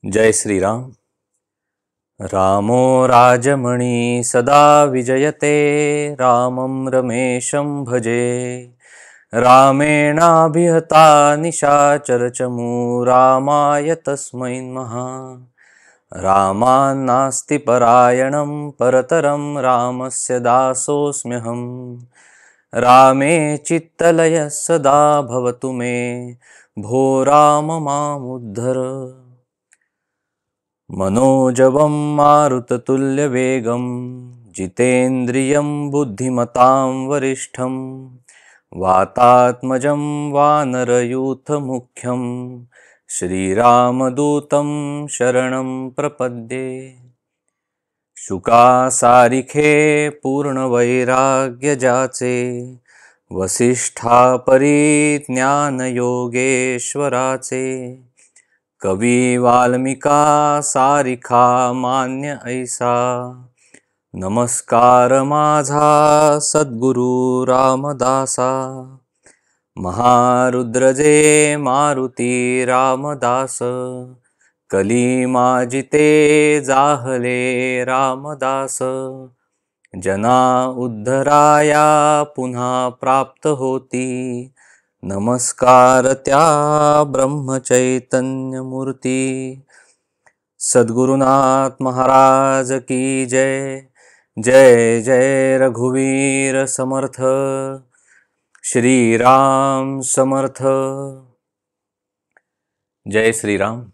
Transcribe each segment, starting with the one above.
जय श्रीराम। रामो राजमणि सदा विजयते, रामं रमेशं भजे। रामेणाभिहता निशाचरचमू, रामाय तस्मै नमः। रामान्नास्ति परायणं, परतरं रामस्य दासोऽस्म्यहम्। रामे चित्तलयः सदा भवतु मे, भो राम मामुद्धर। मनोजवं मारुततुल्यवेगं, जितेन्द्रियं बुद्धिमतां वरिष्ठं। वातात्मजं वानरयूथमुख्यं, श्रीरामदूतं शरणं प्रपद्ये। शुकासारिखे पूर्णवैराग्यजाचे, वसिष्ठा परिज्ञानयोगेश्वराचे। कवी वाल्मिका सारिखा मान्य ऐसा, नमस्कार माझा सद्गुरु रामदासा। महारुद्रजे मारुती रामदास, कली माजिते जाहले रामदास। जना उद्धराया पुन्हा प्राप्त होती, नमस्कार त्या ब्रह्मचैतन्य मूर्ती। सद्गुरुनाथ महाराज की जय। जय जय रघुवीर समर्थ, श्रीराम समर्थ। जय श्रीराम।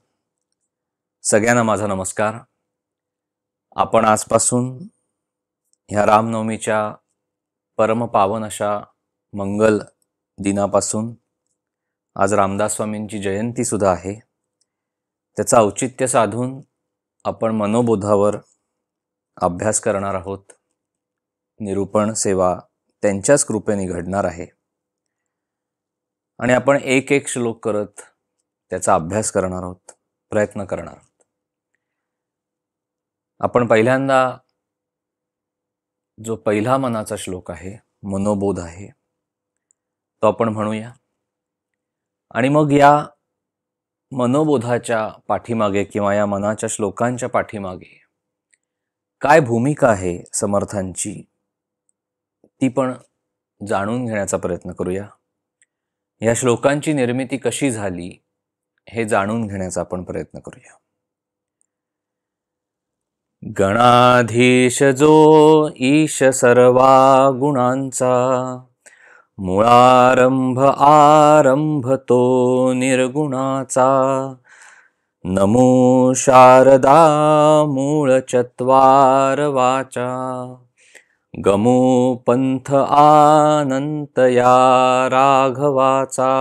सगळ्यांना माझा नमस्कार। आपण आजपासून ह्या रामनवमीच्या परमपावन अशा मंगल दिनापासून, आज रामदास स्वामींची जयंती सुद्धा आहे, त्याचं औचित्य साधून आपण मनोबोधावर अभ्यास करणार आहोत। निरूपण सेवा त्यांच्याच कृपेने घडणार आहे आणि आपण एक एक श्लोक करत त्याचा अभ्यास करणार आहोत, प्रयत्न करणार आहोत। आपण पहिल्यांदा जो पहिला मनाचा श्लोक आहे, मनोबोध आहे, तो आपण म्हणूया आणि मग या मनोबोधाच्या पाठीमागे किंवा या मनाच्या श्लोकांच्या पाठीमागे काय भूमिका आहे समर्थांची, ती पण जाणून घेण्याचा प्रयत्न करूया। या श्लोकांची निर्मिती कशी झाली हे जाणून घेण्याचा आपण प्रयत्न करूया। गणाधीश जो ईश सर्वा गुणांचा, मूळारंभ आरंभ तो निर्गुणाचा। नमो शारदा मूळ चत्वार वाचा, गमो पंथ आनंत या राघवाचा।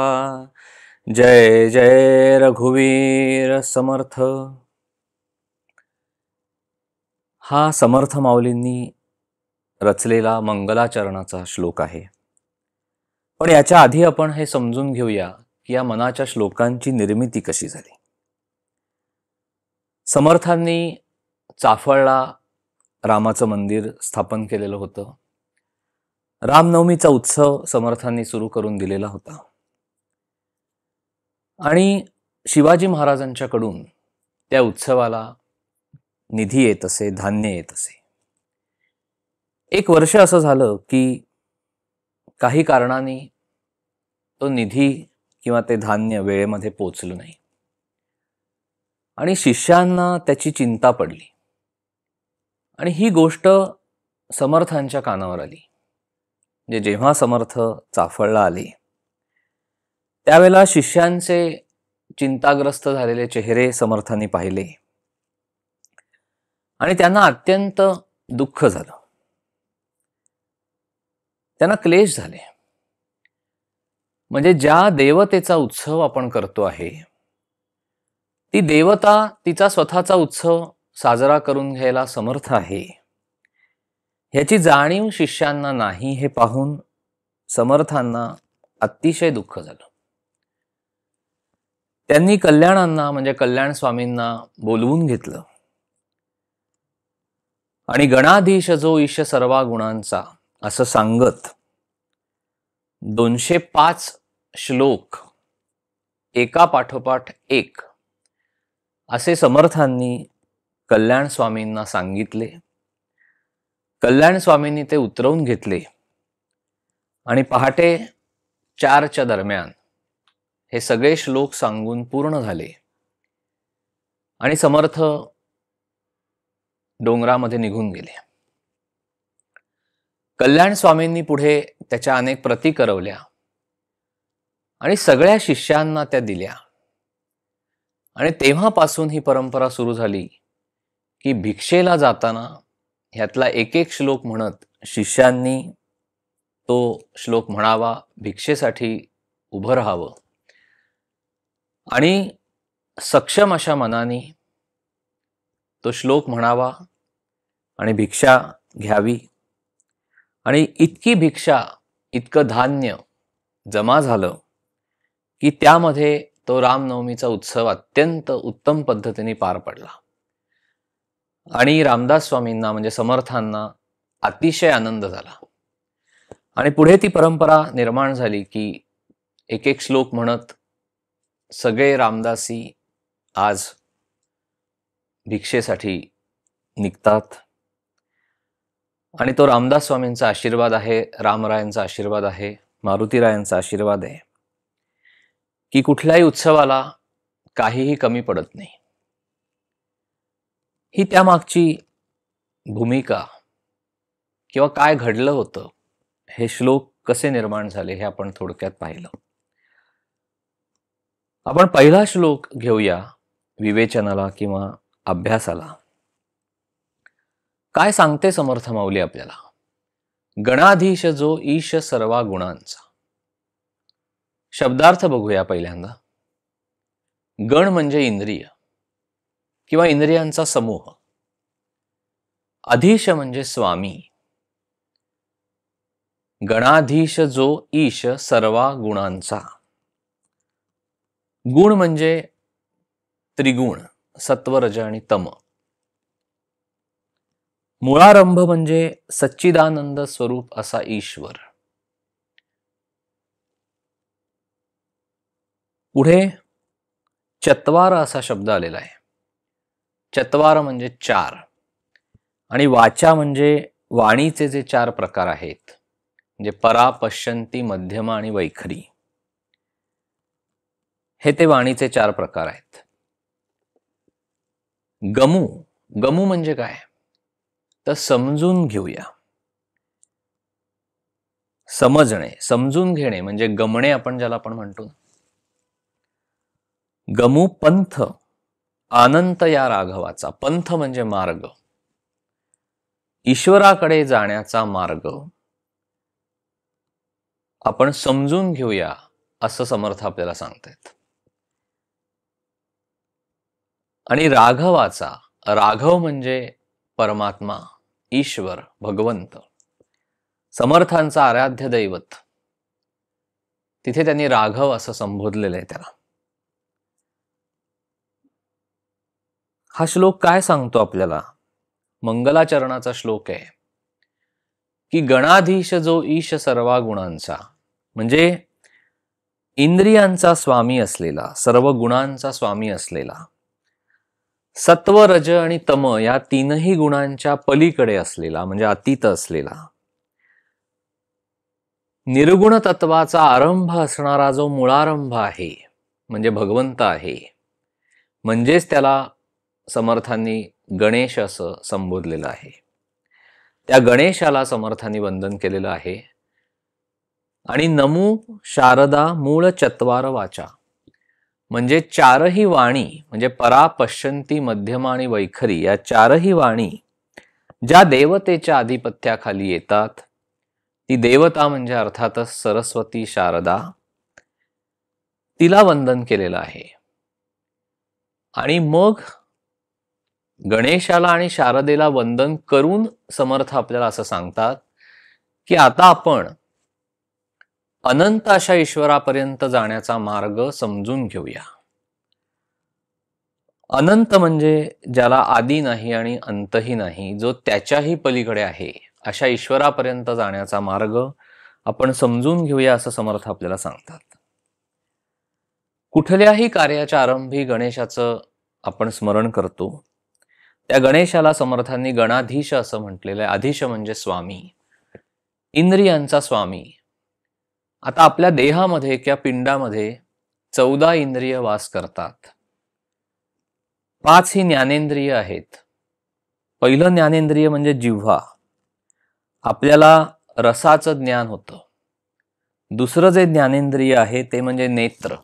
जय जय रघुवीर समर्थ। हा समर्थ माऊलींनी रचलेला मंगलाचरणाचा श्लोक आहे, पण याच्या आधी आपण हे समजून घेऊया की या मनाच्या श्लोकांची निर्मिती कशी झाली। समर्थांनी चाफळला रामाचं मंदिर स्थापन केलेलं होतं। रामनवमीचा उत्सव समर्थांनी सुरू करून दिलेला होता आणि शिवाजी महाराजांच्याकडून त्या उत्सवाला निधी येत असे, धान्य येत असे। एक वर्ष असं झालं की काही कारणाने तो निधी किंवा ते धान्य वेळेमध्ये पोचलं नाही आणि शिष्यांना त्याची चिंता पडली आणि ही गोष्ट समर्थांच्या कानावर आली। म्हणजे जेव्हा समर्थ चाफळला आले त्यावेळेला शिष्यांचे चिंताग्रस्त झालेले चेहरे समर्थांनी पाहिले आणि त्यांना अत्यंत दुःख झालं, त्यांना क्लेश झाले। म्हणजे ज्या देवतेचा उत्सव आपण करतो आहे, ती देवता तिचा स्वतःचा उत्सव साजरा करून घ्यायला समर्थ आहे, ह्याची जाणीव शिष्यांना नाही हे पाहून समर्थांना अतिशय दुःख झालं। त्यांनी कल्याणांना म्हणजे कल्याण स्वामींना बोलवून घेतलं आणि गणाधीश जो ईश सर्वा गुणांचा असं सांगत 205 श्लोक एका पाठोपाठ एक असे समर्थांनी कल्याण स्वामींना सांगितले. कल्याण स्वामींनी ते उतरवून घेतले आणि पहाटे 4च्या दरम्यान हे सगळे श्लोक सांगून पूर्ण झाले आणि समर्थ डोंगरामध्ये निघून गेले. कल्याण स्वामींनी पुढे त्याच्या अनेक प्रती करवल्या आणि सगळ्या शिष्यांना त्या दिल्या. आणि तेव्हापासून ही परंपरा सुरू झाली की भिक्षेला जाताना ह्यातला एक एक श्लोक म्हणत शिष्यांनी तो श्लोक म्हणावा, भिक्षेसाठी उभं राहावं आणि सक्षम अशा मनाने तो श्लोक म्हणावा आणि भिक्षा घ्यावी. आणि इतकी भिक्षा, इतकं धान्य जमा झालं की त्यामध्ये तो रामनवमीचा उत्सव अत्यंत उत्तम पद्धतीने पार पडला. आणि रामदास स्वामींना म्हणजे समर्थांना अतिशय आनंद झाला. आणि पुढे ती परंपरा निर्माण झाली की एक एक श्लोक म्हणत सगळे रामदासी आज भिक्षेसाठी निघतात. आणि तो रामदास स्वामींचा आशीर्वाद आहे, रामरायांचा आशीर्वाद आहे, मारुतीरायांचा आशीर्वाद आहे की कुठल्याही उत्सवाला काहीही कमी पडत नाही. ही त्यामागची भूमिका किंवा काय घडलं होतं, हे श्लोक कसे निर्माण झाले हे आपण थोडक्यात पाहिलं. आपण पहिला श्लोक घेऊया विवेचनाला किंवा अभ्यासाला. काय सांगते समर्थ माऊली आपल्याला? गणाधीश जो ईश सर्वा गुणांचा. शब्दार्थ बघूया पहिल्यांदा. गण म्हणजे इंद्रिय किंवा इंद्रियांचा समूह. अधीश म्हणजे स्वामी. गणाधीश जो ईश सर्वा गुणांचा. गुण म्हणजे त्रिगुण, सत्व, रज आणि तम. मूळारंभ म्हणजे सच्चिदानंद स्वरूप असा ईश्वर. पुढे चत्वार असा शब्द आलेला आहे. चत्वार म्हणजे 4 आणि वाचा म्हणजे वाणीचे जे 4 प्रकार आहेत, म्हणजे परा, पश्यंती, मध्यमा आणि वैखरी. हे ते वाणीचे 4 प्रकार आहेत. गमू, गमू म्हणजे काय तर समजून घेऊया. समजणे, समजून घेणे म्हणजे गमणे आपण ज्याला आपण म्हणतो. गमू पंथ, अनंत या राघवाचा. पंथ म्हणजे मार्ग, ईश्वराकडे जाण्याचा मार्ग आपण समजून घेऊया असं समर्थ आपल्याला सांगतात. आणि राघवाचा, राघव म्हणजे परमात्मा, ईश्वर, भगवंत, समर्थांचा आराध्य दैवत. तिथे त्यांनी राघव असं संबोधलेलं आहे त्याला. हा श्लोक काय सांगतो आपल्याला? मंगलाचरणाचा श्लोक आहे की गणाधीश जो ईश सर्वा गुणांचा, म्हणजे इंद्रियांचा स्वामी असलेला, सर्व गुणांचा स्वामी असलेला, सत्व, रज आणि तम या 3ही गुणांच्या पलीकडे असलेला म्हणजे अतीत असलेला, निर्गुण तत्वाचा आरंभ असणारा जो मूळारंभ आहे म्हणजे भगवंत आहे. म्हणजेच त्याला समर्थांनी गणेश असं संबोधलेलं आहे. त्या गणेशाला समर्थांनी वंदन केलेलं आहे. आणि नमो शारदा मूळ चत्वार वाचा, म्हणजे 4ही वाणी म्हणजे परा, पश्यंती, मध्यमा आणि वैखरी या 4ही वाणी ज्या देवतेच्या आधिपत्याखाली येतात, ती देवता म्हणजे अर्थातच सरस्वती शारदा, तिला वंदन केलेलं आहे. आणि मग गणेशाला आणि शारदेला वंदन करून समर्थ आपल्याला असं सांगतात की आता आपण अनंत अशा ईश्वरापर्यंत जाण्याचा मार्ग समजून घेऊया. अनंत म्हणजे ज्याला आदी नाही आणि अंतही नाही, जो त्याच्याही पलीकडे आहे, अशा ईश्वरापर्यंत जाण्याचा मार्ग आपण समजून घेऊया असं समर्थ आपल्याला सांगतात. कुठल्याही कार्याच्या आरंभी गणेशाचं आपण स्मरण करतो त्या गणेशाला समर्थांनी गणाधीश असं म्हटलेलं आहे. अधीश म्हणजे स्वामी, इंद्रियांचा स्वामी. आता आपल्या देहामध्ये किंवा पिंडामध्ये 14 इंद्रिय वास करतात. 5 ही ज्ञानेंद्रिय आहेत. पहिलं ज्ञानेंद्रिय म्हणजे जिव्हा, आपल्याला रसाचं ज्ञान होतं. दुसरं जे ज्ञानेंद्रिय आहे ते म्हणजे नेत्र,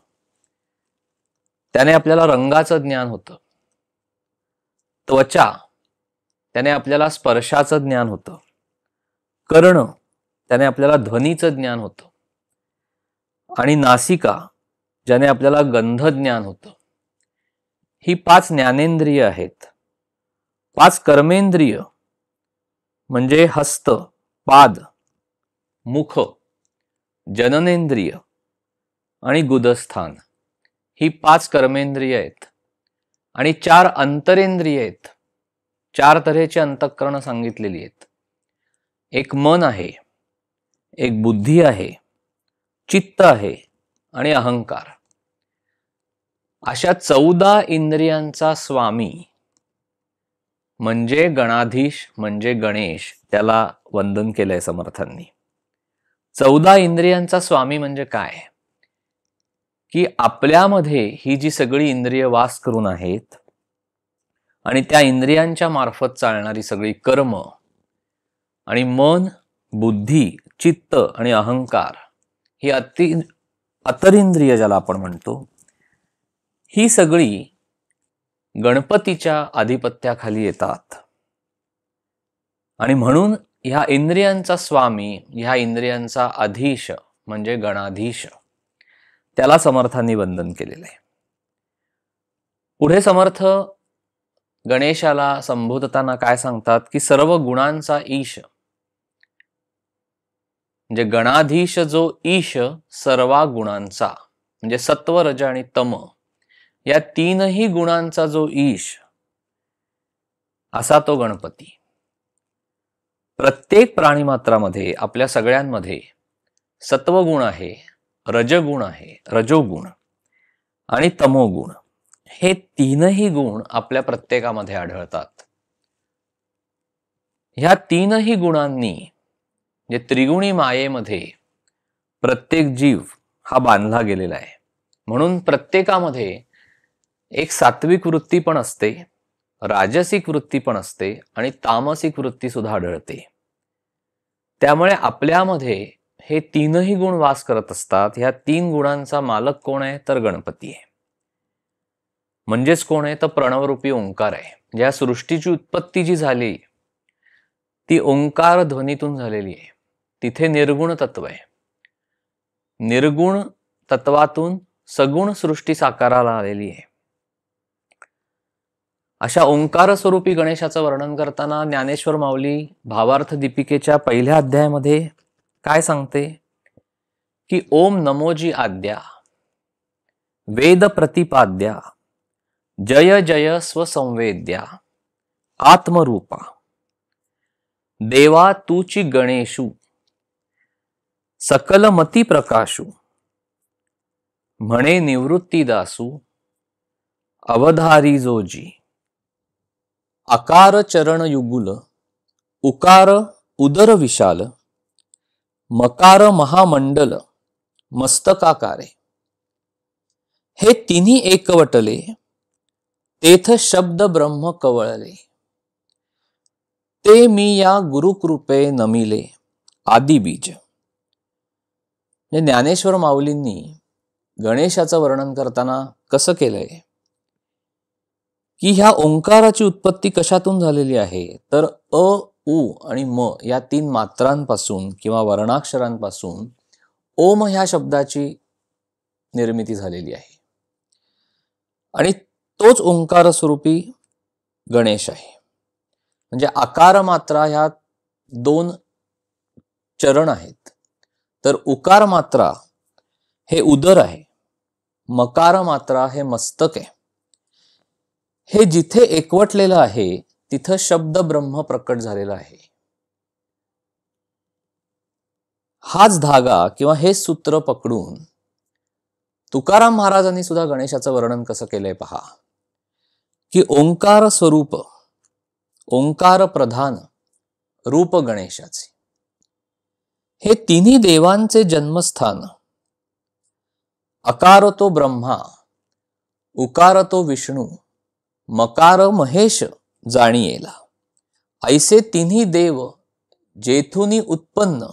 त्याने आपल्याला रंगाचं ज्ञान होतं. त्वचा, त्याने आपल्याला स्पर्शाचं ज्ञान होतं. कर्ण, त्याने आपल्याला ध्वनीचं ज्ञान होतं. आणि नासिका, ज्याने आपल्याला गंध ज्ञान होतं. ही 5 ज्ञानेंद्रिय आहेत. 5 कर्मेंद्रिय म्हणजे हस्त, पाद, मुख, जननेंद्रिय आणि गुदस्थान, ही 5 कर्मेंद्रिय आहेत. आणि 4 अंतरेंद्रिय आहेत. 4 तऱ्हेची अंतःकरण सांगितलेली आहेत. एक मन आहे, एक बुद्धी आहे, चित्त आहे आणि अहंकार. अशा 14 इंद्रियांचा स्वामी म्हणजे गणाधीश, म्हणजे गणेश. त्याला वंदन केलंय समर्थांनी. 14 इंद्रियांचा स्वामी म्हणजे काय, की आपल्यामध्ये ही जी सगळी इंद्रिय वास करून आहेत आणि त्या इंद्रियांच्या मार्फत चालणारी सगळी कर्म आणि मन, बुद्धी, चित्त आणि अहंकार, ही अतरिंद्रिय ज्याला आपण म्हणतो, ही सगळी गणपतीच्या आधिपत्याखाली येतात. आणि म्हणून ह्या इंद्रियांचा स्वामी, ह्या इंद्रियांचा अधीश म्हणजे गणाधीश, त्याला समर्थांनी वंदन केलेलं आहे. पुढे समर्थ गणेशाला संबोधताना काय सांगतात, की सर्व गुणांचा ईश, म्हणजे गणाधीश जो ईश सर्व गुणांचा, म्हणजे सत्व, रज आणि तम या 3ही गुणांचा जो ईश, असा तो गणपती. प्रत्येक प्राणीमात्रामध्ये, आपल्या सगळ्यांमध्ये सत्वगुण आहे, रजगुण आहे, रजोगुण आणि तमोगुण, हे 3ही गुण आपल्या प्रत्येकामध्ये आढळतात. ह्या 3ही गुणांनी, म्हणजे त्रिगुणी मायेमध्ये प्रत्येक जीव हा बांधला गेलेला आहे. म्हणून प्रत्येकामध्ये एक सात्विक वृत्ती पण असते, राजसिक वृत्ती पण असते आणि तामसिक वृत्ती सुद्धा आढळते. त्यामुळे आपल्यामध्ये हे 3ही गुण वास करत असतात. ह्या 3 गुणांचा मालक कोण आहे, तर गणपती आहे. म्हणजेच कोण आहे, तर प्रणवरूपी ओंकार आहे. ज्या सृष्टीची उत्पत्ती जी झाली ती ओंकार ध्वनीतून झालेली आहे. तिथे निर्गुण तत्व आहे. निर्गुण तत्वातून सगुण सृष्टी साकाराला आलेली आहे. अशा ओंकार स्वरूपी गणेशाचं वर्णन करताना ज्ञानेश्वर माऊली भावार्थ दीपिकेच्या पहिल्या अध्यायामध्ये काय सांगते, की ओम नमोजी आद्या वेद प्रतिपाद्या जय जय स्वसंवेद्या आत्मरूपा देवा तूची गणेशू सकल मती प्रकाशू म्हणे निवृत्ती दासू अवधारी जोजी आकार चरण युगुल उकार उदर विशाल मकार महामंडल मस्तकाकारे हे तिन्ही एकवटले तेथ शब्द ब्रह्म कवळले ते मी या गुरुकृपे नमिले आदिबीज. ज्ञानेश्वर माऊलींनी गणेशाचं वर्णन करताना कसं केलंय, की ह्या ओंकाराची उत्पत्ती कशातून झालेली आहे, तर अ, उ आणि म या 3 मात्रांपासून किंवा वर्णाक्षरांपासून ओम ह्या शब्दाची निर्मिती झालेली आहे. आणि तोच ओंकार स्वरूपी गणेश आहे. म्हणजे आकार मात्रा ह्या 2 चरण आहेत. तर उकार मात्रा हे उदर आहे, मकार मात्रा हे मस्तक आहे. हे जिथे एकवटलेलं आहे तिथं शब्द ब्रह्म प्रकट झालेला आहे. हाच धागा किंवा हे सूत्र पकडून तुकाराम महाराजांनी सुद्धा गणेशाचं वर्णन कसं केलंय पहा. की ओंकार स्वरूप, ओंकार प्रधान रूप गणेशाचे, हे तिन्ही देवांचे जन्मस्थान, अकार तो ब्रह्मा, उकार तो विष्णू, मकार महेश जाणियेला, ऐसे तिन्ही देव जेथुनी उत्पन्न,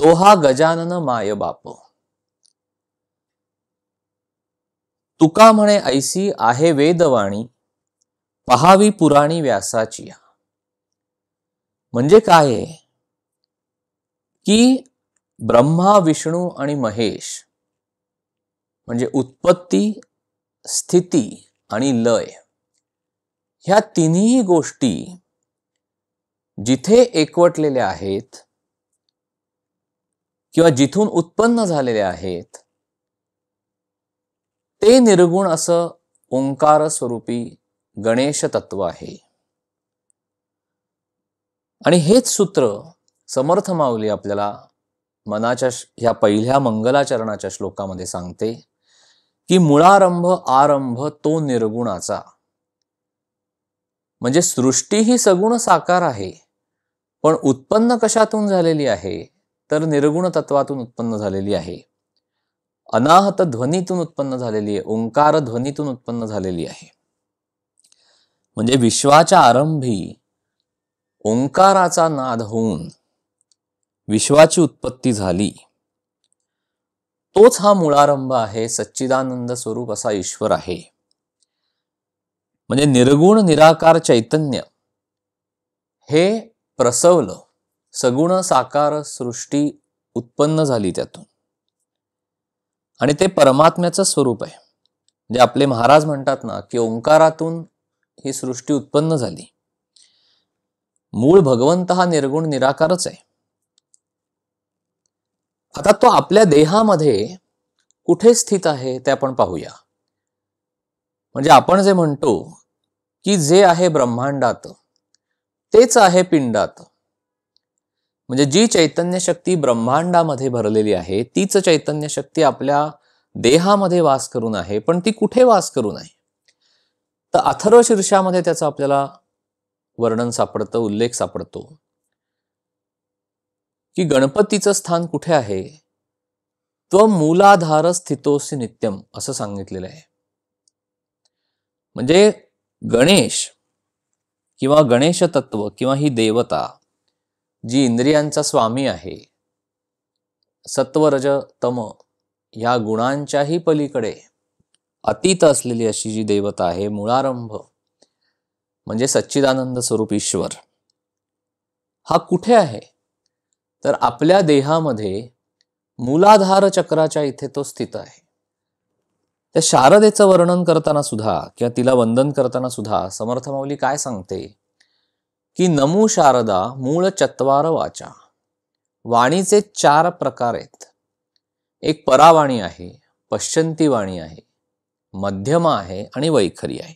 तो हा गजानन माय बाप. तुका म्हणे ऐसी आहे वेदवाणी, पहावी पुराणी व्यासाची. म्हणजे काय आहे की ब्रह्मा, विष्णू आणि महेश म्हणजे उत्पत्ती, स्थिती आणि लय, ह्या तिन्ही गोष्टी जिथे एकवटलेल्या आहेत किंवा जिथून उत्पन्न झालेल्या आहेत, ते निर्गुण असं ओंकार स्वरूपी गणेश तत्व आहे. आणि हेच सूत्र समर्थ माऊली आपल्याला मनाच्या ह्या पहिल्या मंगलाचरणाच्या श्लोकामध्ये सांगते की मुळारंभ आरंभ तो निर्गुणाचा. म्हणजे सृष्टी ही सगुण साकार आहे, पण उत्पन्न कशातून झालेली आहे तर निर्गुण तत्वातून उत्पन्न झालेली आहे. अनाहत ध्वनीतून उत्पन्न झालेली आहे, ओंकार ध्वनीतून उत्पन्न झालेली आहे. म्हणजे विश्वाच्या आरंभी ओंकाराचा नाद होऊन विश्वाची उत्पत्ती झाली. तोच हा मुळारंभ आहे, सच्चिदानंद स्वरूप असा ईश्वर आहे. म्हणजे निर्गुण निराकार चैतन्य हे प्रसवलं, सगुण साकार सृष्टी उत्पन्न झाली त्यातून, आणि ते परमात्म्याचं स्वरूप आहे. म्हणजे आपले महाराज म्हणतात ना की ओंकारातून ही सृष्टी उत्पन्न झाली. मूळ भगवंत हा निर्गुण निराकारच आहे. आता तो आपल्या देहामध्ये कुठे स्थित आहे ते आपण पाहूया. म्हणजे आपण जे म्हणतो की जे आहे ब्रह्मांडात तेच आहे पिंडात. म्हणजे जी चैतन्य शक्ती ब्रह्मांडामध्ये भरलेली आहे तीच चैतन्य शक्ती आपल्या देहामध्ये वास करून आहे. पण ती कुठे वास करून आहे तर अथर्व शीर्षामध्ये त्याचं आपल्याला वर्णन सापडतं, उल्लेख सापडतो की गणपतीचं स्थान कुठे आहे. त्वं मूलाधार स्थितोसी नित्यम असं सांगितलेलं आहे. म्हणजे गणेश किंवा गणेश तत्व किंवा ही देवता जी इंद्रियांचा स्वामी आहे, सत्व रज तम या गुणांच्याही पलीकडे अतीत असलेली अशी जी देवता आहे, मुळारंभ म्हणजे सच्चिदानंद स्वरूप ईश्वर, हा कुठे आहे तर आपल्या देहामध्ये मूलाधार चक्राच्या इथे तो स्थित आहे. त्या शारदेचं वर्णन करताना सुद्धा किंवा तिला वंदन करताना सुद्धा समर्थ माऊली काय सांगते की नमू शारदा मूळ चत्वार वाचा. वाणीचे 4 प्रकार आहेत. एक परावाणी आहे, पश्चंती वाणी आहे, मध्यमा आहे आणि वैखरी आहे.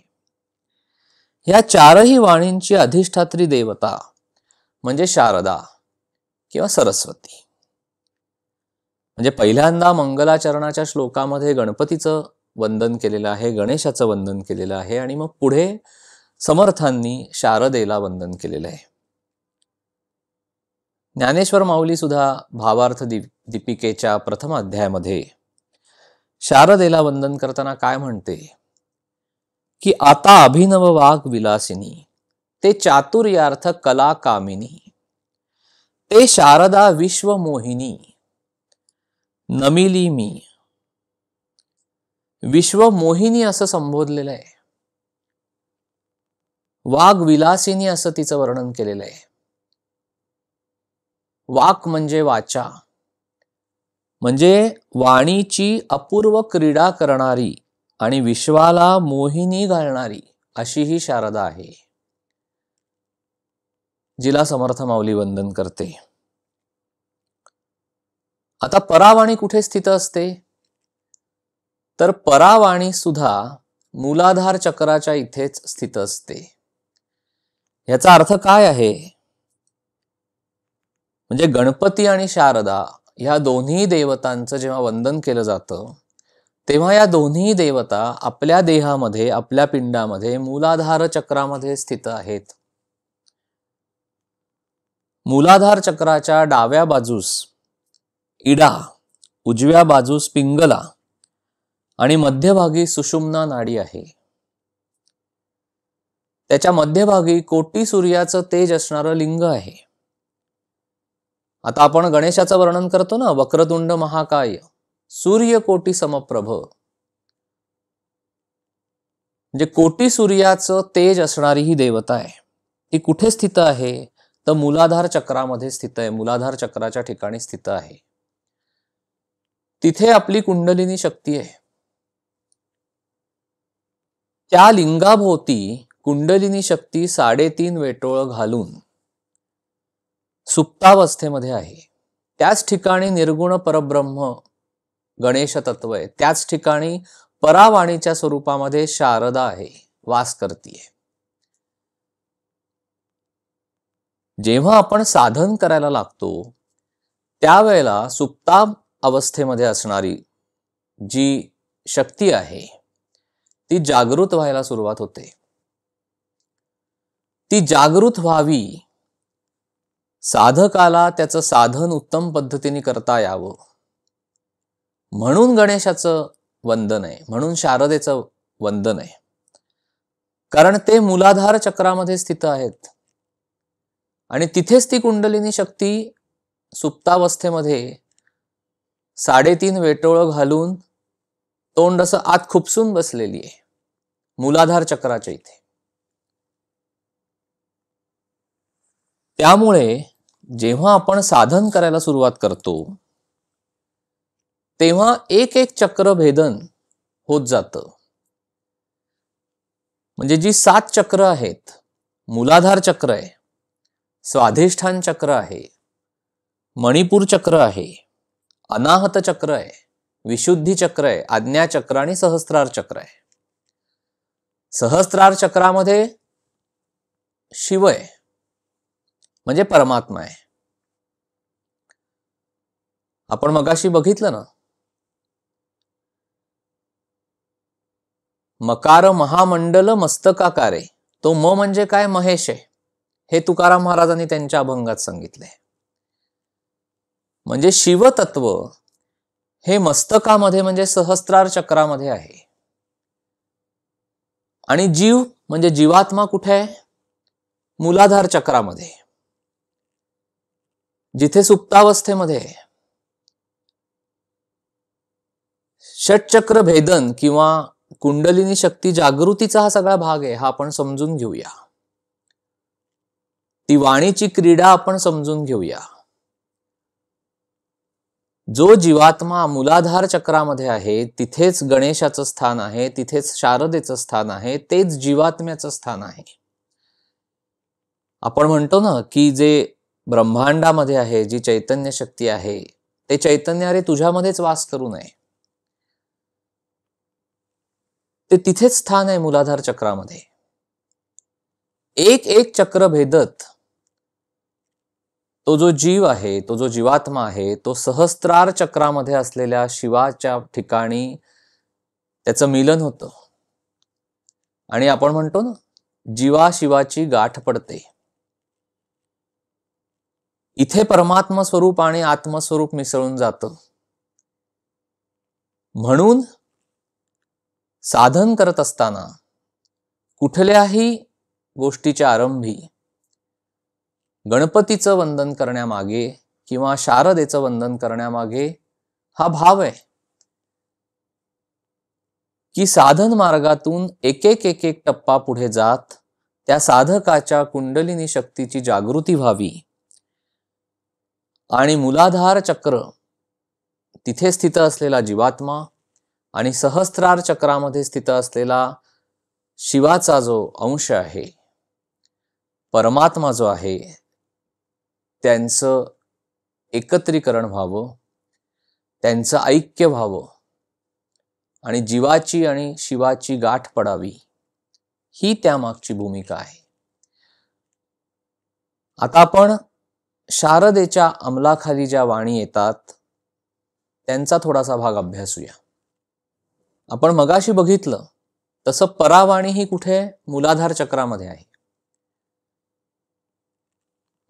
ह्या 4ही वाणींची अधिष्ठात्री देवता म्हणजे शारदा किंवा सरस्वती. म्हणजे पहिल्यांदा मंगलाचरणाच्या श्लोकामध्ये गणपतीचं वंदन केलेलं आहे, गणेशाचं वंदन केलेलं आहे, आणि मग पुढे समर्थांनी शारदेला वंदन केलेलं आहे. ज्ञानेश्वर माऊली सुद्धा भावार्थ दीपिकेच्या प्रथम अध्यायामध्ये शारदेला वंदन करताना काय म्हणते की आता अभिनव वाग विलासिनी, ते चातुर्यार्थ कला कामिनी, ते शारदा विश्व मोहिनी, नमिली मी. विश्व मोहिनी असं संबोधलेलं आहे. वाग विलासिनी असं तिचं वर्णन केलेलं आहे. वाक म्हणजे वाचा, म्हणजे वाणीची अपूर्व क्रीडा करणारी आणि विश्वाला मोहिनी घालणारी अशी ही शारदा आहे, जिला समर्थ माऊली वंदन करते. आता परावाणी कुठे स्थित असते तर परावाणी सुद्धा मूलाधार चक्राच्या इथेच स्थित असते. याचा अर्थ काय आहे म्हणजे गणपती आणि शारदा ह्या दोन्ही देवतांचं जेव्हा वंदन केलं जातं तेव्हा या दोन्ही देवता आपल्या देहामध्ये, आपल्या पिंडामध्ये मूलाधार चक्रामध्ये स्थित आहेत. मूलाधार चक्राच्या डाव्या बाजूस इडा, उजव्या बाजूस पिंगला आणि मध्यभागी सुषुम्ना नाडी आहे. त्याच्या मध्यभागी कोटी सूर्याचं तेज असणारं लिंग आहे. आता आपण गणेशाचं वर्णन करतो ना, वक्रतुंड महाकाय सूर्य कोटी समप्रभ, म्हणजे कोटी सूर्याचं तेज असणारी ही देवता आहे. ती कुठे स्थित आहे तर मूलाधार चक्रामध्ये स्थित आहे. मूलाधार चक्राच्या ठिकाणी स्थित आहे. तिथे आपली कुंडलिनी शक्ती आहे. त्या लिंगाभोवती कुंडलिनी शक्ती 3.5 वेटोळ घालून सुप्तावस्थेमध्ये आहे. त्याच ठिकाणी निर्गुण परब्रह्म गणेश तत्व आहे. त्याच ठिकाणी परावाणीच्या स्वरूपामध्ये शारदा आहे, वास करतीये. जेव्हा आपण साधन करायला लागतो त्यावेळेला सुप्ता अवस्थेमध्ये असणारी जी शक्ती आहे ती जागृत व्हायला सुरुवात होते. ती जागृत व्हावी, साधकाला त्याचं साधन उत्तम पद्धतीने करता यावं म्हणून गणेशाचं वंदन आहे, म्हणून शारदेचं वंदन आहे. कारण ते मूलाधार चक्रामध्ये स्थित आहेत आणि तिथेच ती कुंडलिनी शक्ती सुप्तावस्थेमध्ये 3.5 वेटोळ घालून तोंड असं आत खुपसून बसलेली आहे मूलाधार चक्राच्या इथे. त्यामुळे जेव्हा आपण साधन करायला सुरुवात करतो तेव्हा एक एक चक्र भेदन होत जातं. म्हणजे जी 7 चक्र आहेत, मूलाधार चक्र आहे, स्वाधिष्ठान चक्र आहे, मणिपूर चक्र आहे, अनाहत चक्र आहे, विशुद्धी चक्र आहे, आज्ञा चक्र आणि सहस्त्रार चक्र आहे. सहस्त्रार चक्रामध्ये शिव आहे, म्हणजे परमात्मा आहे. आपण मगाशी बघितलं ना, मकार महामंडल मस्तकाकारे, तो म म्हणजे काय, महेश आहे. हे तुकाराम महाराजांनी त्यांच्या अभंगात सांगितलंय. म्हणजे शिवतत्व हे मस्तकामध्ये म्हणजे सहस्त्रार चक्रामध्ये आहे. आणि जीव म्हणजे जीवात्मा कुठे आहे, मूलाधार चक्रामध्ये, जिथे सुप्तावस्थेमध्ये. षटचक्र भेदन किंवा कुंडलिनी शक्ती जागृतीचा हा सगळा भाग आहे, हा आपण समजून घेऊया. ती वाणीची क्रीडा आपण समजून घेऊया. जो जीवात्मा मूलाधार चक्रामध्ये आहे तिथेच गणेशाचं स्थान आहे, तिथेच शारदेचं स्थान आहे, तेच जीवात्म्याचं स्थान आहे. आपण म्हणतो ना की जे ब्रह्मांडामध्ये आहे, जी चैतन्य शक्ती आहे, ते चैतन्य अरे तुझ्यामध्येच वास करू नये, ते तिथेच स्थान आहे मूलाधार चक्रामध्ये. एक एक चक्र भेदत तो जो जीव आहे, तो जो जीवात्मा आहे, तो सहस्त्रार चक्रामध्ये असलेल्या शिवाच्या ठिकाणी त्याचं मिलन होतं. आणि आपण म्हणतो ना, जीवा शिवाची गाठ पडते. इथे परमात्मा स्वरूप आणि आत्मस्वरूप मिसळून जातं. म्हणून साधन करत असताना कुठल्याही गोष्टीच्या आरंभी गणपतीचं वंदन करण्यामागे किंवा शारदेचं वंदन करण्यामागे हा भाव आहे की साधन मार्गातून एक एक टप्पा पुढे जात त्या साधकाच्या कुंडलिनी शक्तीची जागृती व्हावी आणि मूलाधार चक्र तिथे स्थित असलेला जीवात्मा आणि सहस्त्रार चक्रामध्ये स्थित असलेला शिवाचा जो अंश आहे, परमात्मा जो आहे, त्यांचं एकत्रीकरण व्हावं, त्यांचं ऐक्य व्हावं आणि जीवाची आणि शिवाची गाठ पडावी, ही त्यामागची भूमिका आहे. आता आपण शारदेच्या अंमलाखाली ज्या वाणी येतात त्यांचा थोडासा भाग अभ्यासूया. आपण मगाशी बघितलं तसं परावाणी ही कुठे मूलाधार चक्रामध्ये आहे.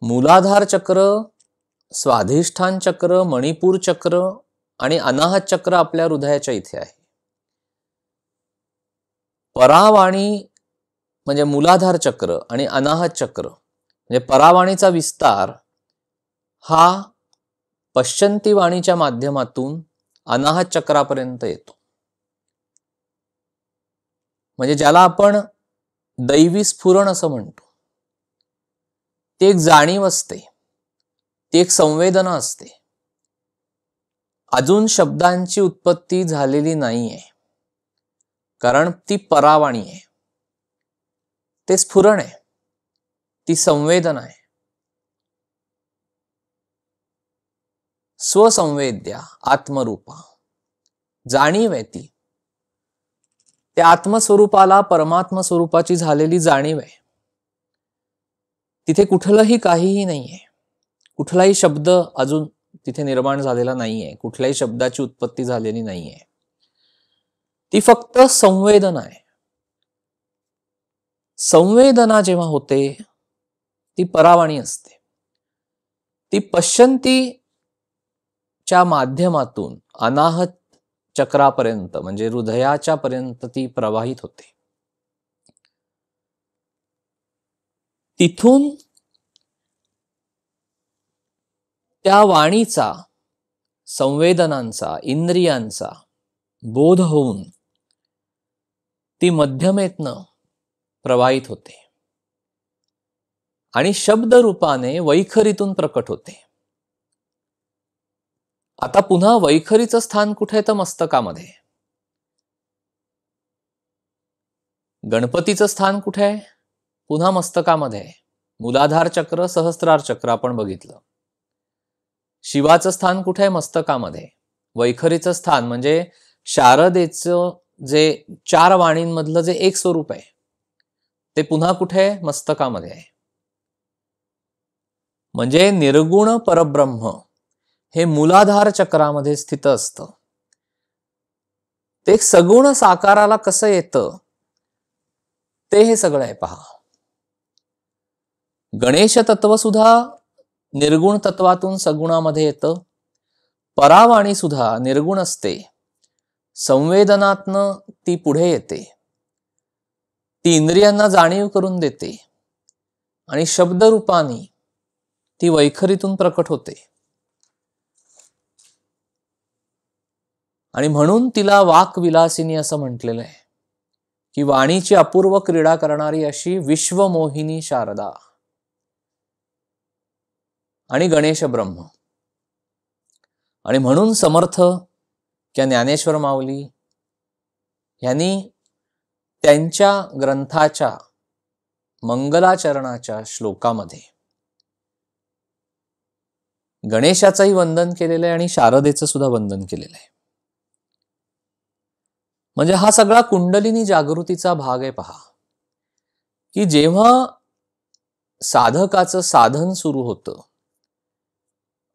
मूलाधार चक्र, स्वाधिष्ठान चक्र, मणिपूर चक्र आणि अनाहत चक्र आपल्या हृदयाच्या इथे आहे. परावाणी म्हणजे मूलाधार चक्र आणि अनाहत चक्र म्हणजे परावाणीचा विस्तार हा पश्चंती वाणीच्या माध्यमातून अनाहत चक्रापर्यंत येतो. म्हणजे ज्याला आपण दैवी स्फुरण असं म्हणतो. ती एक जाणीव असते, ती एक संवेदना असते. अजून शब्दांची उत्पत्ती झालेली नाहीये, कारण ती परावाणी आहे. ते स्फुरण आहे, ती संवेदना आहे. स्वसंवेद्या आत्मरूपा जाणीव आहे ती. त्या आत्मस्वरूपाला परमात्म स्वरूपाची झालेली जाणीव आहे. तिथे कुठलंही काहीही नाहीये, कुठलाही शब्द अजून तिथे निर्माण झालेला नाहीये, कुठल्याही शब्दाची उत्पत्ती झालेली नाहीये. ती फक्त संवेदना आहे. संवेदना जेव्हा होते ती परावाणी असते. ती पश्चंतीच्या माध्यमातून अनाहत चक्रापर्यंत म्हणजे हृदयाच्या पर्यंत ती प्रवाहित होते. तिथून त्या वाणीचा, संवेदनांचा, इंद्रियांचा बोध होऊन ती मध्यमेतनं प्रवाहित होते आणि शब्द रूपाने वैखरीतून प्रकट होते. आता पुन्हा वैखरीचं स्थान कुठे? तर मस्तकामध्ये. गणपतीचं स्थान कुठे आहे? पुन्हा मस्तकामध्ये. मूलाधार चक्र, सहस्त्रार चक्र आपण बघितलं. शिवाचं स्थान कुठे आहे? मस्तकामध्ये. वैखरीचं स्थान म्हणजे शारदेचं जे 4 वाणींमधलं जे एक स्वरूप आहे ते पुन्हा कुठे आहे? मस्तकामध्ये आहे. म्हणजे निर्गुण परब्रह्म हे मूलाधार चक्रामध्ये स्थित असतं. ते सगुण साकाराला कसं येतं ते हे सगळं आहे पहा. गणेश तत्व सुद्धा निर्गुण तत्वातून सगुणामध्ये येतं. परावाणी सुद्धा निर्गुण असते, संवेदनातनं ती पुढे येते, ती इंद्रियांना जाणीव करून देते आणि शब्दरूपाने ती वैखरीतून प्रकट होते. आणि म्हणून तिला वाक्विलासिनी असं म्हटलेलं आहे की वाणीची अपूर्व क्रीडा करणारी अशी विश्वमोहिनी शारदा आणि गणेश ब्रह्म. आणि म्हणून समर्थ किंवा ज्ञानेश्वर माऊली यांनी त्यांच्या ग्रंथाच्या मंगलाचरणाच्या श्लोकामध्ये गणेशाचंही वंदन केलेलं आहे आणि शारदेचं सुद्धा वंदन केलेलं आहे. म्हणजे हा सगळा कुंडलिनी जागृतीचा भाग आहे पहा. की जेव्हा साधकाचं साधन सुरू होतं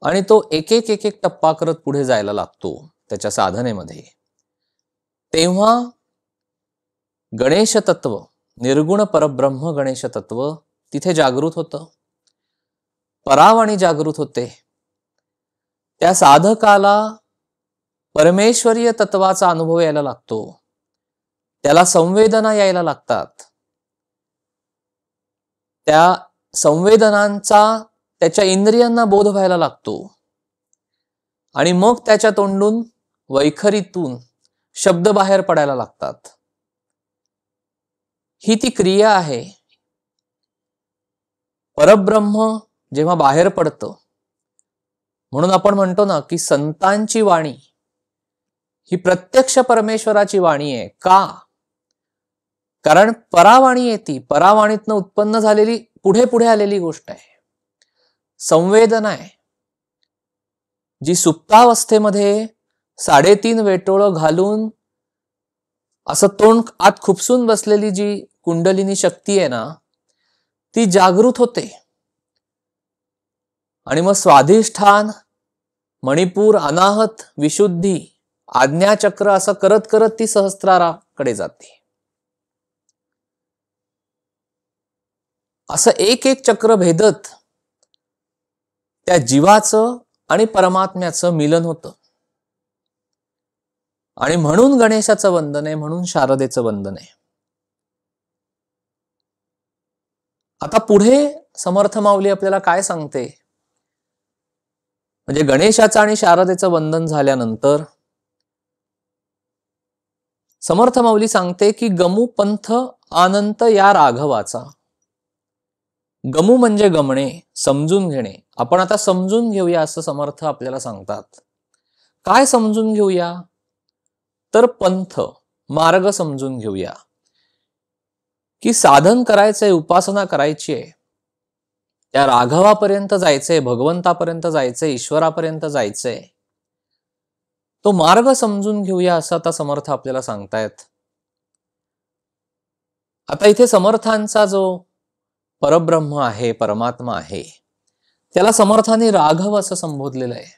आणि तो एक एक टप्पा करत पुढे जायला लागतो त्याच्या साधनेमध्ये, तेव्हा गणेश तत्व, निर्गुण परब्रह्म गणेश तत्व तिथे जागृत होतं. परावाणी जागृत होते. त्या साधकाला परमेश्वरीय तत्वाचा अनुभव यायला लागतो. त्याला संवेदना यायला लागतात. त्या संवेदनांचा त्याच्या इंद्रियांना बोध व्हायला लागतो आणि मग त्याच्या तोंडून वैखरीतून शब्द बाहेर पडायला लागतात. ही ती क्रिया आहे. परब्रह्म जेव्हा बाहेर पडतं, म्हणून आपण म्हणतो ना की संतांची वाणी ही प्रत्यक्ष परमेश्वराची वाणी आहे. का? कारण परावाणी येते. परावाणीतनं उत्पन्न झालेली पुढे पुढे आलेली गोष्ट आहे, संवेदना आहे. जी सुप्तावस्थेमध्ये 3.5 वेटोळं घालून असं तोंड आत खुपसून बसलेली जी कुंडलिनी शक्ती आहे ना, ती जागृत होते. आणि मग स्वाधिष्ठान, मणिपूर, अनाहत, विशुद्धी आज्ञाचक्र असं करत करत ती सहस्त्राराकडे जाते. असं एक एक चक्र भेदत त्या जीवाचं आणि परमात्म्याचं मिलन होतं. आणि म्हणून गणेशाचं वंदन आहे, म्हणून शारदेचं वंदन आहे. आता पुढे समर्थ माऊली आपल्याला काय सांगते, म्हणजे गणेशाचं आणि शारदेचं वंदन झाल्यानंतर समर्थ माऊली सांगते की गमू पंथ अनंत या राघवाचा. गमू म्हणजे गमणे, समजून घेणे. आपण आता समजून घेऊया असं समर्थ आपल्याला सांगतात. काय समजून घेऊया, तर पंथ, मार्ग समजून घेऊया. की साधन करायचंय, उपासना करायची आहे, त्या राघवापर्यंत जायचंय, भगवंतापर्यंत जायचंय, ईश्वरापर्यंत जायचंय, तो मार्ग समजून घेऊया असं आता समर्थ आपल्याला सांगतायत. आता इथे समर्थांचा जो परब्रह्म आहे, परमात्मा आहे, त्याला समर्थांनी राघव असं संबोधलेलं आहे.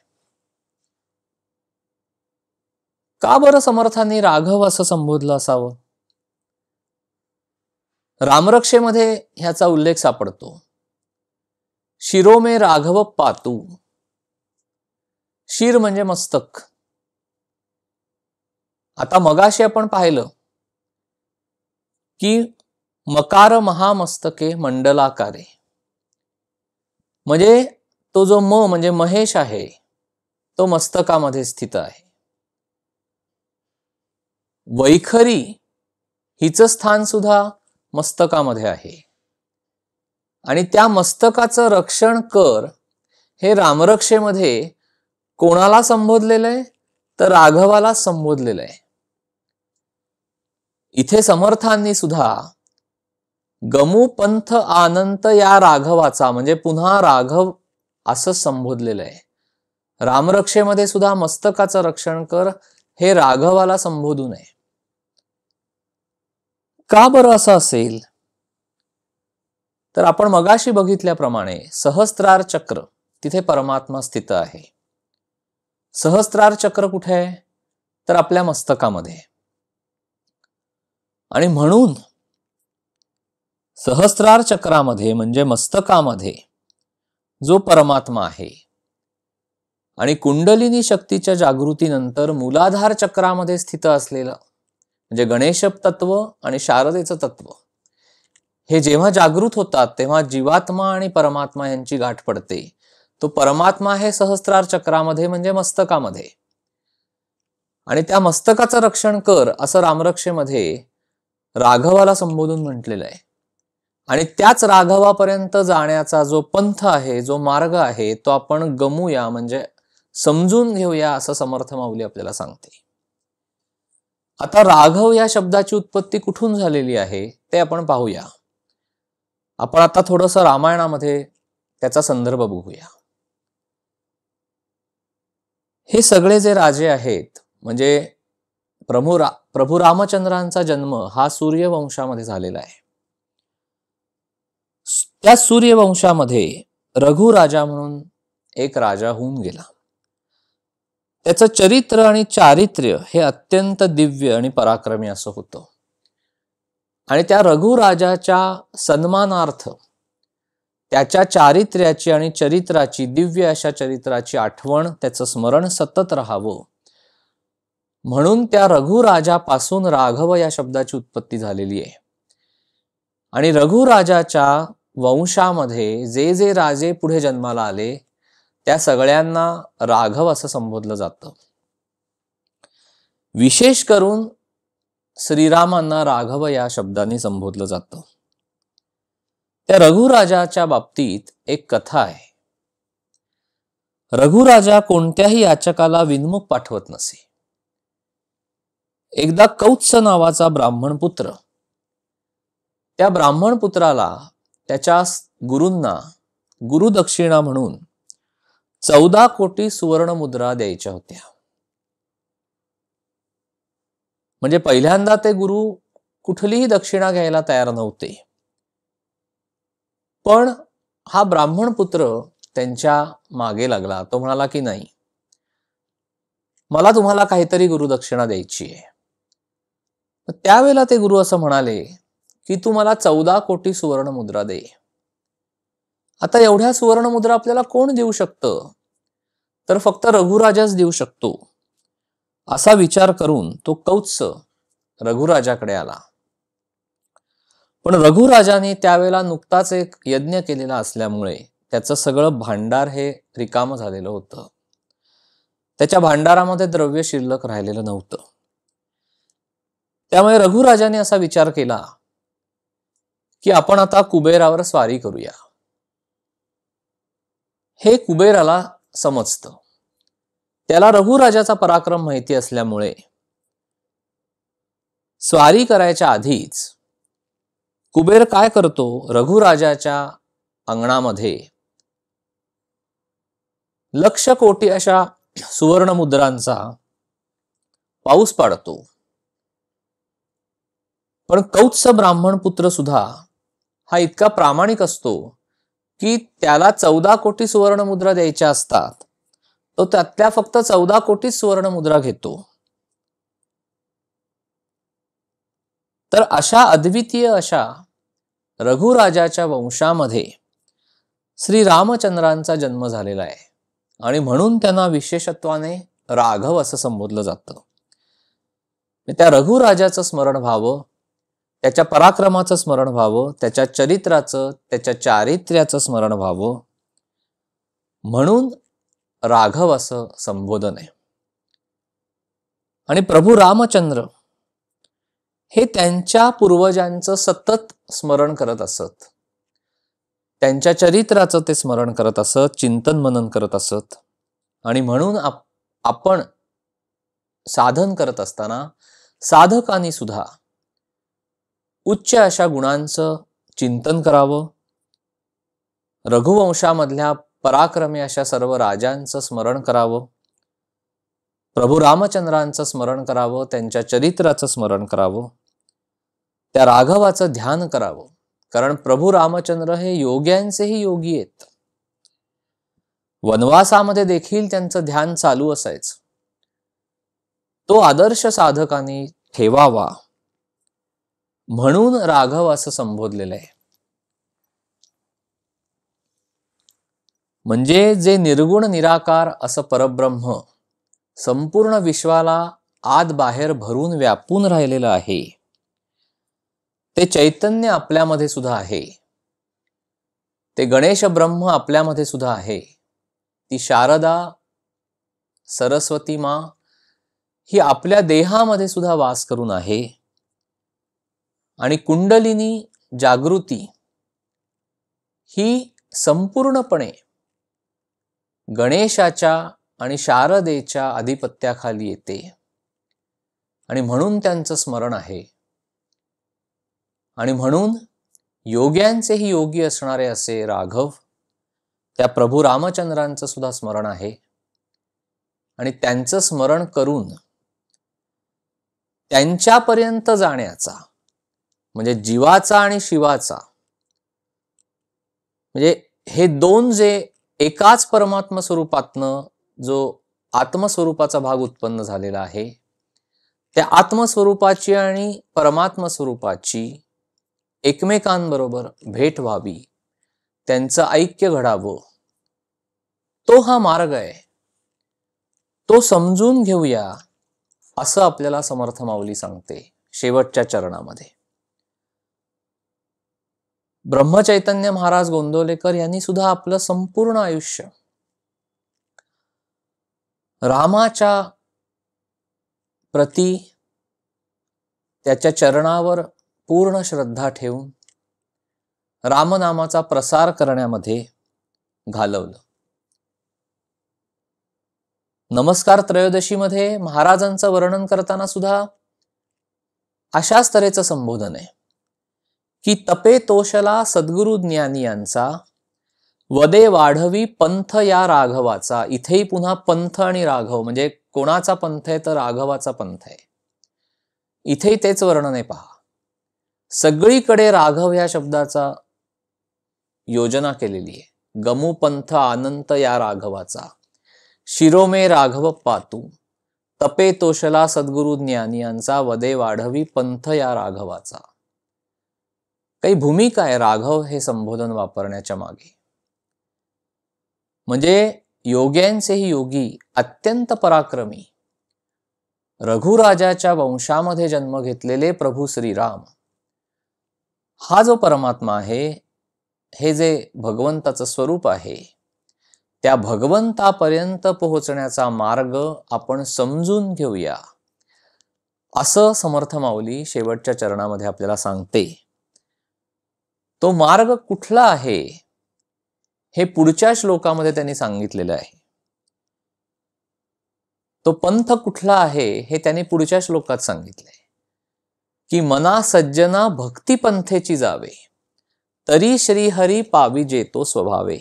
का बरं समर्थांनी राघव असं संबोधलं असावं? रामरक्षेमध्ये ह्याचा उल्लेख सापडतो. शिरोमे राघव पातू. शिर म्हणजे मस्तक. आता मगाशी आपण पाहिलं की मकार महामस्तके मंडलाकारे, म्हणजे तो जो म्हणजे महेश आहे, तो मस्तकामध्ये स्थित आहे. वैखरी हिचं स्थान सुद्धा मस्तकामध्ये आहे. आणि त्या मस्तकाचं रक्षण कर हे रामरक्षेमध्ये कोणाला संबोधलेलं आहे, तर राघवाला संबोधलेलं आहे. इथे समर्थांनी सुद्धा गमू पंथ अनंत या राघवाचा, म्हणजे पुन्हा राघव असं संबोधलेलं आहे. रामरक्षेमध्ये सुद्धा मस्तकाचं रक्षण कर हे राघवाला संबोधू नये. का बरं असं असेल, तर आपण मगाशी बघितल्याप्रमाणे सहस्त्रार चक्र, तिथे परमात्मा स्थित आहे. सहस्त्रार चक्र कुठे आहे, तर आपल्या मस्तकामध्ये. आणि म्हणून सहस्त्रार चक्रामध्ये म्हणजे मस्तकामध्ये जो परमात्मा आहे, आणि कुंडलिनी शक्तीच्या जागृतीनंतर मूलाधार चक्रामध्ये स्थित असलेलं म्हणजे गणेश तत्व आणि शारदेचं तत्व, हे जेव्हा जागृत होतात तेव्हा जीवात्मा आणि परमात्मा यांची गाठ पडते. तो परमात्मा आहे सहस्त्रार चक्रामध्ये म्हणजे मस्तकामध्ये. आणि त्या मस्तकाचं रक्षण कर असं रामरक्षेमध्ये राघवाला संबोधून म्हटलेलं आहे. आणि त्याच राघवापर्यंत जाण्याचा जो पंथ आहे, जो मार्ग आहे, तो आपण गमूया म्हणजे समजून घेऊया असं समर्थ माऊली आपल्याला सांगते. आता राघव या शब्दाची उत्पत्ती कुठून झालेली आहे ते आपण पाहूया. आपण आता थोडंसं रामायणामध्ये त्याचा संदर्भ बघूया. हे सगळे जे राजे आहेत, म्हणजे प्रभू रामचंद्रांचा जन्म हा सूर्यवंशामध्ये झालेला आहे. त्या सूर्यवंशामध्ये रघु राजा म्हणून एक राजा होऊन गेला. त्याचं चरित्र आणि चारित्र्य हे अत्यंत दिव्य आणि पराक्रमी असं होतं. आणि त्या रघु राजाच्या सन्मानार्थ त्याच्या चारित्र्याची आणि चरित्राची, दिव्य अशा चरित्राची आठवण, त्याचं स्मरण सतत राहावं म्हणून त्या रघु राजापासून राघव या शब्दाची उत्पत्ती झालेली आहे. आणि रघु राजाच्या वंशामध्ये जे जे राजे पुढे जन्माला आले त्या सगळ्यांना राघव असं संबोधलं जातं. विशेष करून श्रीरामांना राघव या शब्दाने संबोधलं जातं. त्या रघुराजाच्या बाबतीत एक कथा आहे. रघुराजा कोणत्याही याचकाला विनमुख पाठवत नसे. एकदा कौत्स नावाचा ब्राह्मण पुत्र, त्या ब्राह्मण पुत्राला त्याच्या गुरूंना गुरुदक्षिणा म्हणून 14 कोटी सुवर्ण मुद्रा द्यायच्या होत्या. म्हणजे पहिल्यांदा ते गुरु कुठलीही दक्षिणा घ्यायला तयार नव्हते. पण हा ब्राह्मण पुत्र त्यांच्या मागे लागला. तो म्हणाला की नाही, मला तुम्हाला काहीतरी गुरुदक्षिणा द्यायची आहे. त्यावेळेला ते गुरु असं म्हणाले की तू मला 14 कोटी सुवर्ण मुद्रा दे. आता एवढ्या सुवर्ण मुद्रा आपल्याला कोण देऊ शकतं? तर फक्त रघुराजाच देऊ शकतो. असा विचार करून तो कौत्स रघुराजाकडे आला. पण रघुराजाने त्यावेळेला नुकताच एक यज्ञ केलेला असल्यामुळे त्याचं सगळं भांडार हे रिकाम झालेलं होतं. त्याच्या भांडारामध्ये द्रव्य शिल्लक राहिलेलं नव्हतं. त्यामुळे रघुराजाने असा विचार केला की आपण आता कुबेरावर स्वारी करूया. हे कुबेराला समजतं. त्याला रघुराजाचा पराक्रम माहिती असल्यामुळे स्वारी करायच्या आधीच कुबेर काय करतो, रघुराजाच्या अंगणामध्ये 1,00,000 कोटी अशा सुवर्ण मुद्रांचा पाऊस पाडतो. पण कौत्स ब्राह्मण पुत्र सुद्धा हा इतका प्रामाणिक असतो की त्याला 14 कोटी सुवर्ण मुद्रा द्यायच्या असतात, तो त्यातल्या फक्त 14 कोटी सुवर्ण मुद्रा घेतो. तर अशा अद्वितीय अशा रघुराजाच्या वंशामध्ये श्री रामचंद्रांचा जन्म झालेला आहे आणि म्हणून त्यांना विशेषत्वाने राघव असं संबोधलं जातं. त्या रघुराजाचं स्मरण व्हावं, त्याच्या पराक्रमाचं स्मरण व्हावं, त्याच्या चरित्राचं, त्याच्या चारित्र्याचं स्मरण व्हावं, म्हणून राघव असं संबोधन आहे. आणि प्रभू रामचंद्र हे त्यांच्या पूर्वजांचं सतत स्मरण करत असत. त्यांच्या चरित्राचं ते स्मरण करत असत, चिंतन मनन करत असत. आणि म्हणून आपण साधन करत असताना साधकांनी सुद्धा उच्च अशा गुणांचं चिंतन करावं. रघुवंशामधल्या पराक्रमी अशा सर्व राजांचं स्मरण करावं. प्रभू रामचंद्रांचं स्मरण करावं, त्यांच्या चरित्राचं स्मरण करावं, त्या राघवाचं ध्यान करावं. कारण प्रभू रामचंद्र हे योग्यांचेही योगी आहेत. वनवासामध्ये देखील त्यांचं ध्यान चालू असायचं. तो आदर्श साधकांनी ठेवावा म्हणून राघव असं संबोधलेलं आहे. म्हणजे जे निर्गुण निराकार असं परब्रह्म संपूर्ण विश्वाला आत बाहेर भरून व्यापून राहिलेलं आहे, ते चैतन्य आपल्यामध्ये सुद्धा आहे. ते गणेश ब्रह्म आपल्यामध्ये सुद्धा आहे. ती शारदा सरस्वती माँ ही आपल्या देहामध्ये सुद्धा वास करून आहे. आणि कुंडलिनी जागृती ही संपूर्णपणे गणेशाच्या आणि शारदेच्या आधिपत्याखाली येते आणि म्हणून त्यांचं स्मरण आहे. आणि म्हणून योग्यांचेही योगी असणारे असे राघव त्या प्रभू रामचंद्रांचं सुद्धा स्मरण आहे. आणि त्यांचं स्मरण करून त्यांच्यापर्यंत जाण्याचा, म्हणजे जीवाचा आणि शिवाचा, म्हणजे हे दोन जे एकाच परमात्मा स्वरूपातनं जो आत्मस्वरूपाचा भाग उत्पन्न झालेला आहे, त्या आत्मस्वरूपाची आणि परमात्मा स्वरूपाची एकमेकांबरोबर भेट व्हावी, त्यांचं ऐक्य घडावं, तो हा मार्ग आहे. तो समजून घेऊया असं आपल्याला समर्थ माऊली सांगते शेवटच्या चरणामध्ये. ब्रह्मचैतन्य महाराज गोंदवलेकर यांनी सुद्धा आपलं संपूर्ण आयुष्य रामाच्या प्रती, त्याच्या चरणावर पूर्ण श्रद्धा ठेवून रामनामाचा प्रसार करण्यामध्ये घालवलं. नमस्कार त्रयोदशीमध्ये महाराजांचं वर्णन करताना सुद्धा अशाच तऱ्हेचं संबोधन आहे की तपे तोषला सद्गुरु ज्ञानी यांचा, वदे वाढवी पंथ या राघवाचा. इथेही पुन्हा पंथ आणि राघव, म्हणजे कोणाचा पंथ आहे तर राघवाचा पंथ आहे. इथेही तेच वर्णन आहे पहा. सगळीकडे राघव या शब्दाचा योजना केलेली आहे. गमू पंथ अनंत या राघवाचा, शिरोमे राघव पातू, तपे तोषला सद्गुरु ज्ञानी यांचा वदे वाढवी पंथ या राघवाचा. काही भूमिका आहे राघव हे संबोधन वापरण्याच्या मागे. म्हणजे योग्यांचेही योगी, अत्यंत पराक्रमी, रघुराजाच्या वंशामध्ये जन्म घेतलेले प्रभू श्रीराम हा जो परमात्मा आहे, हे जे भगवंताचं स्वरूप आहे, त्या भगवंतापर्यंत पोहोचण्याचा मार्ग आपण समजून घेऊया, असं समर्थ माऊली शेवटच्या चरणामध्ये आपल्याला सांगते. तो मार्ग कुठला आहे हे पुढच्या श्लोकामध्ये त्यांनी सांगितलेलं आहे. तो पंथ कुठला आहे हे त्यांनी पुढच्या श्लोकात सांगितलंय की मना सज्जना भक्ती पंथेची जावे, तरी श्रीहरी पाविजे तो स्वभावे.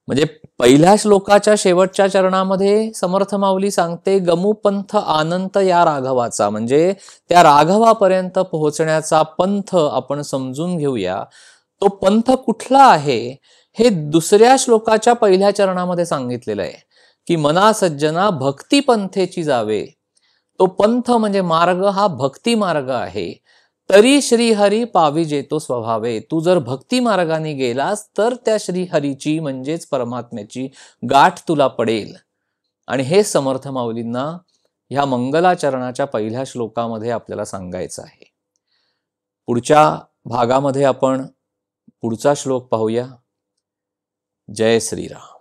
म्हणजे पहिल्या श्लोकाच्या शेवटच्या चरणामध्ये समर्थ माऊली सांगते गमू पंथ आनंत या राघवाचा. म्हणजे त्या राघवापर्यंत पोहोचण्याचा पंथ आपण समजून घेऊया. तो पंथ कुठला आहे हे दुसऱ्या श्लोकाच्या पहिल्या चरणामध्ये सांगितलेलं आहे की मना सज्जना भक्ती पंथेची जावे. तो पंथ म्हणजे मार्ग हा भक्ती मार्ग आहे. तरी श्रीहरी पाविजे तो स्वभावे. तू जर भक्ती मार्गाने गेलास तर त्या श्रीहरीची म्हणजेच परमात्म्याची गाठ तुला पडेल. आणि हे समर्थ माऊलींना ह्या मंगलाचरणाच्या पहिल्या श्लोकामध्ये आपल्याला सांगायचं आहे. पुढच्या भागामध्ये आपण पुढचा श्लोक पाहूया. जय श्रीराम.